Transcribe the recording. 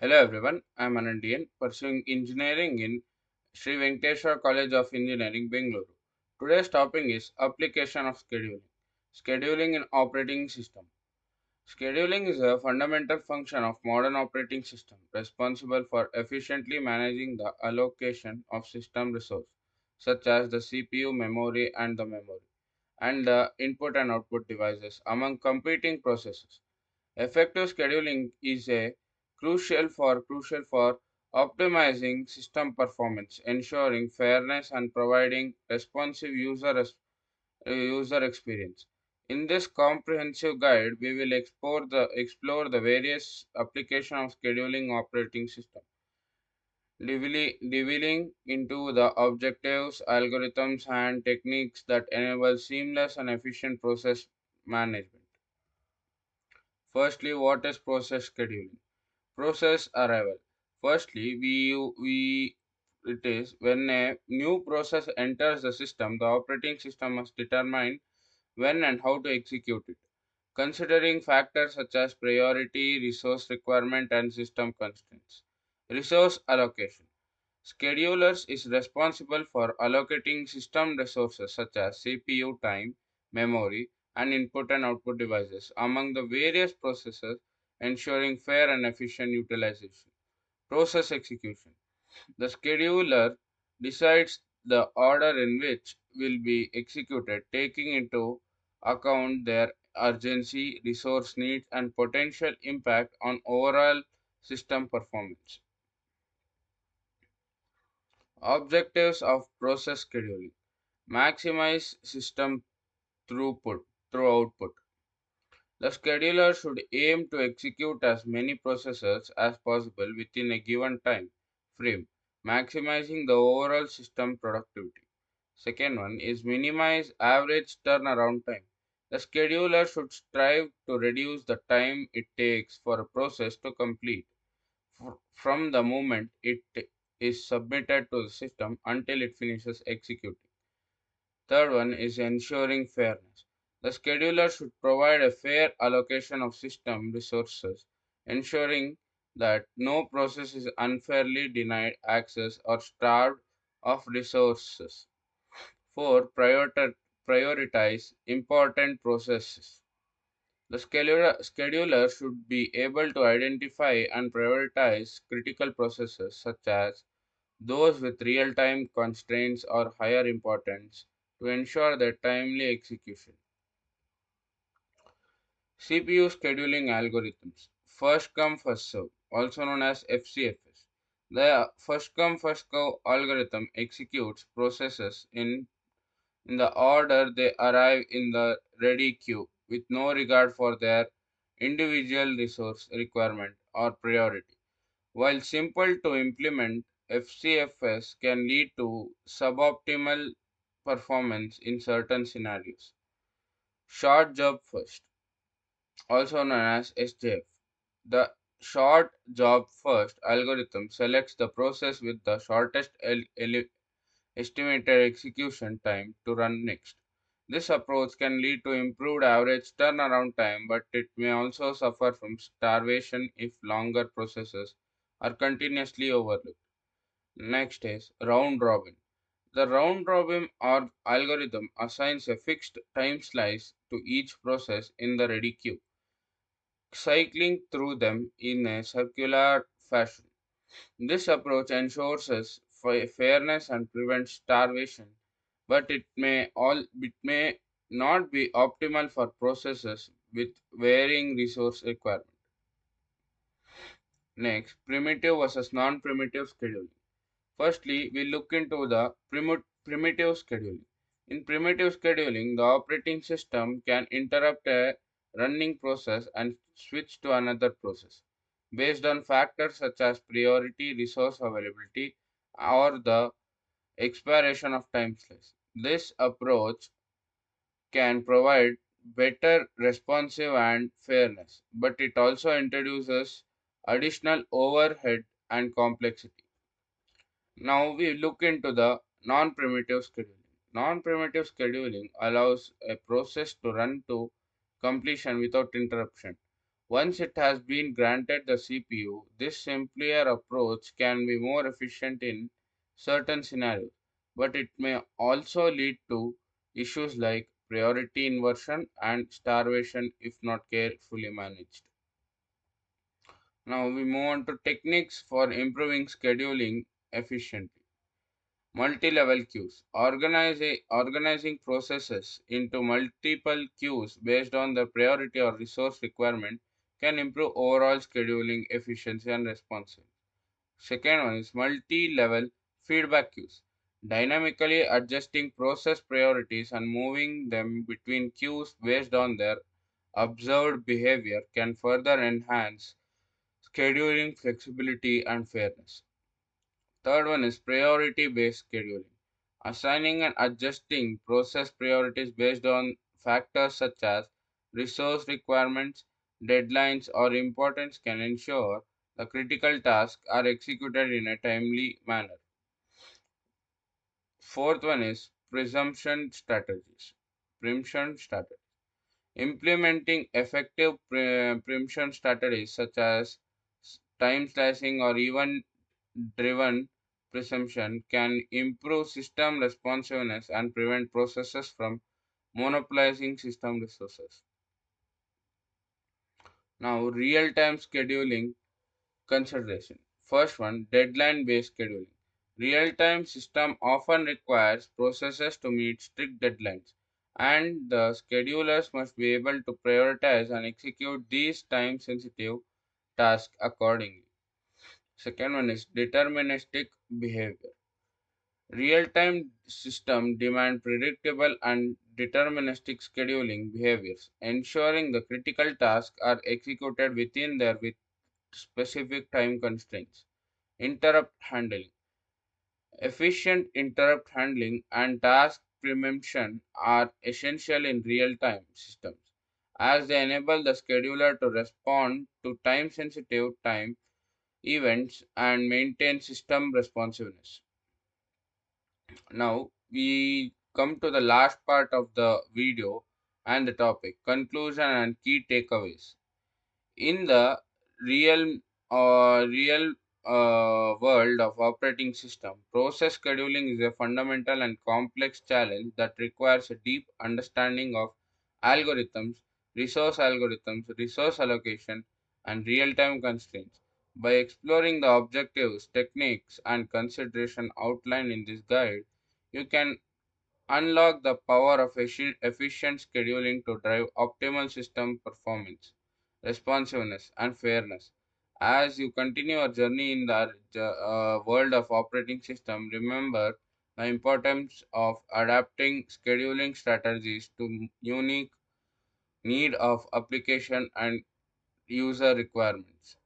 Hello everyone, I am Anandian, pursuing engineering in Sri Venkateswara College of Engineering, Bengaluru. Today's topic is application of scheduling. Scheduling in operating system. Scheduling is a fundamental function of modern operating system responsible for efficiently managing the allocation of system resources such as the CPU, memory and the input and output devices among competing processes. Effective scheduling is a crucial for optimizing system performance, ensuring fairness and providing responsive user experience. In this comprehensive guide, we will explore the various application of scheduling operating system, delving into the objectives, algorithms, and techniques that enable seamless and efficient process management. Firstly, what is process scheduling? Process arrival. Firstly, we it is when a new process enters the system, the operating system must determine when and how to execute it, considering factors such as priority, resource requirement, and system constraints. Resource allocation. Schedulers is responsible for allocating system resources such as CPU time, memory, and input and output devices among the various processes, ensuring fair and efficient utilization. Process execution. The scheduler decides the order in which will be executed, taking into account their urgency, resource needs, and potential impact on overall system performance. Objectives of process scheduling: maximize system throughput through output. The scheduler should aim to execute as many processes as possible within a given time frame, maximizing the overall system productivity. Second one is minimize average turnaround time. The scheduler should strive to reduce the time it takes for a process to complete from the moment it is submitted to the system until it finishes executing. Third one is ensuring fairness. The scheduler should provide a fair allocation of system resources, ensuring that no process is unfairly denied access or starved of resources. Four, prioritize important processes. The scheduler should be able to identify and prioritize critical processes such as those with real-time constraints or higher importance to ensure their timely execution. CPU scheduling algorithms. First come, first serve, also known as FCFS. The first come, first go algorithm executes processes in the order they arrive in the ready queue with no regard for their individual resource requirement or priority. While simple to implement, FCFS can lead to suboptimal performance in certain scenarios. Short job first, also known as SJF. The short job first algorithm selects the process with the shortest estimated execution time to run next. This approach can lead to improved average turnaround time, but it may also suffer from starvation if longer processes are continuously overlooked. Next is round robin. The round robin or algorithm assigns a fixed time slice to each process in the ready queue, cycling through them in a circular fashion. This approach ensures fairness and prevents starvation, but it may not be optimal for processes with varying resource requirements. Next, primitive versus non-primitive scheduling. Firstly, we look into the primitive scheduling. In primitive scheduling, the operating system can interrupt a running process and switch to another process based on factors such as priority, resource availability, or the expiration of time slice. This approach can provide better responsive and fairness, but it also introduces additional overhead and complexity. Now we look into the non-primitive scheduling. Non-primitive scheduling allows a process to run to completion without interruption. Once it has been granted the CPU, this simpler approach can be more efficient in certain scenarios, but it may also lead to issues like priority inversion and starvation if not carefully managed. Now we move on to techniques for improving scheduling efficiently. Multi-level queues. Organizing processes into multiple queues based on the priority or resource requirement can improve overall scheduling efficiency and responsiveness. Second one is multi-level feedback queues. Dynamically adjusting process priorities and moving them between queues based on their observed behavior can further enhance scheduling flexibility and fairness. Third one is priority based scheduling. Assigning and adjusting process priorities based on factors such as resource requirements, deadlines, or importance can ensure the critical tasks are executed in a timely manner. Fourth one is presumption strategies. Preemption strategies. Implementing effective preemption strategies such as time slicing or event driven presumption can improve system responsiveness and prevent processes from monopolizing system resources. Now, real time scheduling consideration. First one, deadline based scheduling. Real time system often requires processes to meet strict deadlines, and the schedulers must be able to prioritize and execute these time sensitive tasks accordingly. Second one is deterministic behavior. Real-time systems demand predictable and deterministic scheduling behaviors, ensuring the critical tasks are executed within their with specific time constraints. Interrupt handling. Efficient interrupt handling and task preemption are essential in real-time systems, as they enable the scheduler to respond to time-sensitive time events and maintain system responsiveness. Now we come to the last part of the video and the topic conclusion and key takeaways. In the real world of operating system, process scheduling is a fundamental and complex challenge that requires a deep understanding of algorithms, resource allocation, and real-time constraints. By exploring the objectives, techniques, and consideration outlined in this guide, you can unlock the power of efficient scheduling to drive optimal system performance, responsiveness, and fairness. As you continue your journey in the world of operating system, remember the importance of adapting scheduling strategies to unique need of application and user requirements.